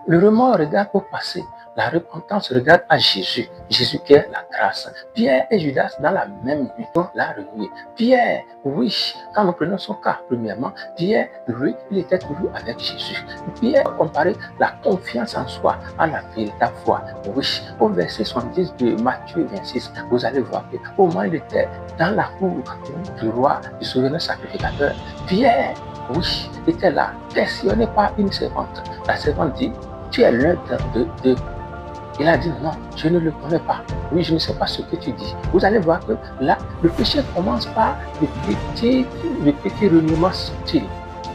Le remords regarde au passé. La repentance regarde à Jésus. Jésus qui est la grâce. Pierre et Judas dans la même nuit l'a renié. Pierre, oui, quand nous prenons son cas, premièrement, Pierre, lui, il était toujours avec Jésus. Pierre comparait la confiance en soi à la véritable foi. Oui, au verset 70 de Matthieu 26, vous allez voir qu'au moment où il était dans la cour du roi, du souverain sacrificateur, Pierre, oui, était là, questionné par une servante. La servante dit, tu es l'un de. Il a dit, non, je ne le connais pas. Oui, je ne sais pas ce que tu dis. Vous allez voir que là, le péché commence par de petits reniements subtils.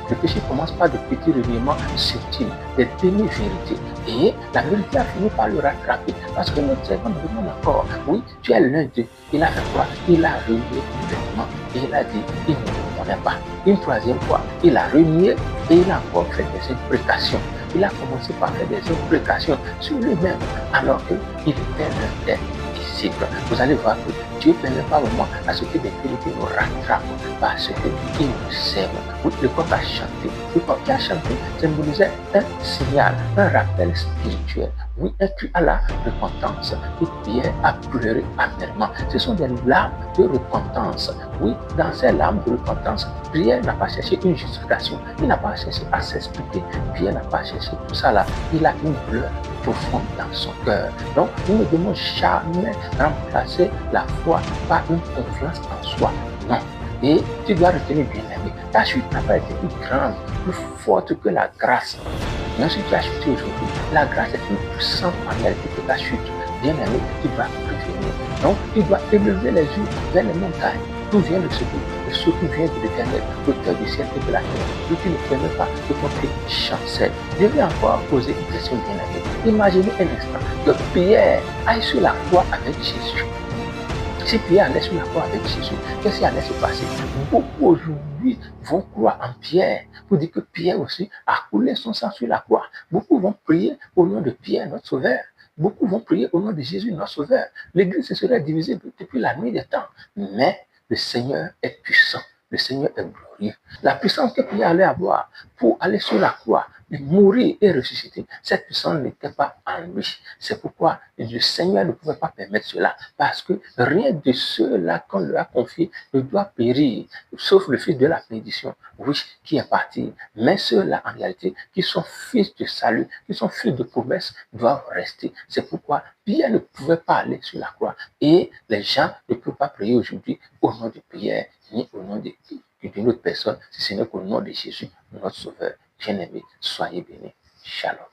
Le péché commence par de petits reniements subtils, des demi-vérités. Et la vérité a fini par le rattraper. Parce que notre servant demande encore, oui, tu es l'un d'eux. Il a fait quoi? Il a renié complètement. Et il a dit, il ne le connaît pas. Une troisième fois, il a renié et il a encore fait des imprécations. Il a commencé par faire des imprécations sur lui-même, alors qu'il était l'un des disciples. Vous allez voir que Dieu ne permet pas vraiment à ce que des vérités nous rattrapent, parce qu'il nous aime. Oui, le corps a chanté. Le corps qui a chanté symbolisait un signal, un rappel spirituel. Oui, un cri à la repentance. Et Pierre a pleuré amèrement. Ce sont des larmes de repentance. Oui, dans ces larmes de repentance, Pierre n'a pas cherché une justification. Il n'a pas cherché à s'expliquer. Pierre n'a pas cherché tout ça là. Il a une douleur profonde dans son cœur. Donc, nous ne devons jamais remplacer la foi par une confiance en soi. Non. Et tu dois retenir, bien aimé, ta chute n'a pas été plus grande, plus forte que la grâce. Même si tu as chuté aujourd'hui, la grâce est une puissante en réalité que ta chute. Bien aimé, tu dois prévenir. Donc, tu dois élever les yeux vers les montagnes. D'où vient le secours? Le secours vient de l'Éternel, l'auteur du ciel et de la terre. Et tu ne permets pas que ton pied chancelle. Je vais encore poser une question, bien aimé. Imaginez un instant que Pierre aille sur la croix avec Jésus. Si Pierre allait sur la croix avec Jésus, qu'est-ce qui allait se passer? Beaucoup aujourd'hui vont croire en Pierre pour dire que Pierre aussi a coulé son sang sur la croix. Beaucoup vont prier au nom de Pierre, notre sauveur. Beaucoup vont prier au nom de Jésus, notre sauveur. L'Église se serait divisée depuis la nuit des temps. Mais le Seigneur est puissant. Le Seigneur est glorieux. La puissance que Pierre allait avoir pour aller sur la croix, mourir et ressusciter, cette puissance n'était pas en lui. C'est pourquoi le Seigneur ne pouvait pas permettre cela, parce que rien de ceux-là qu'on lui a confié ne doit périr, sauf le fils de la perdition, oui, qui est parti. Mais ceux-là, en réalité, qui sont fils de salut, qui sont fils de promesse, doivent rester. C'est pourquoi Pierre ne pouvait pas aller sur la croix. Et les gens ne peuvent pas prier aujourd'hui au nom de Pierre, ni au nom d'une autre personne, si ce n'est qu'au nom de Jésus, notre Sauveur. Bien-aimé, soyez bénis. Shalom.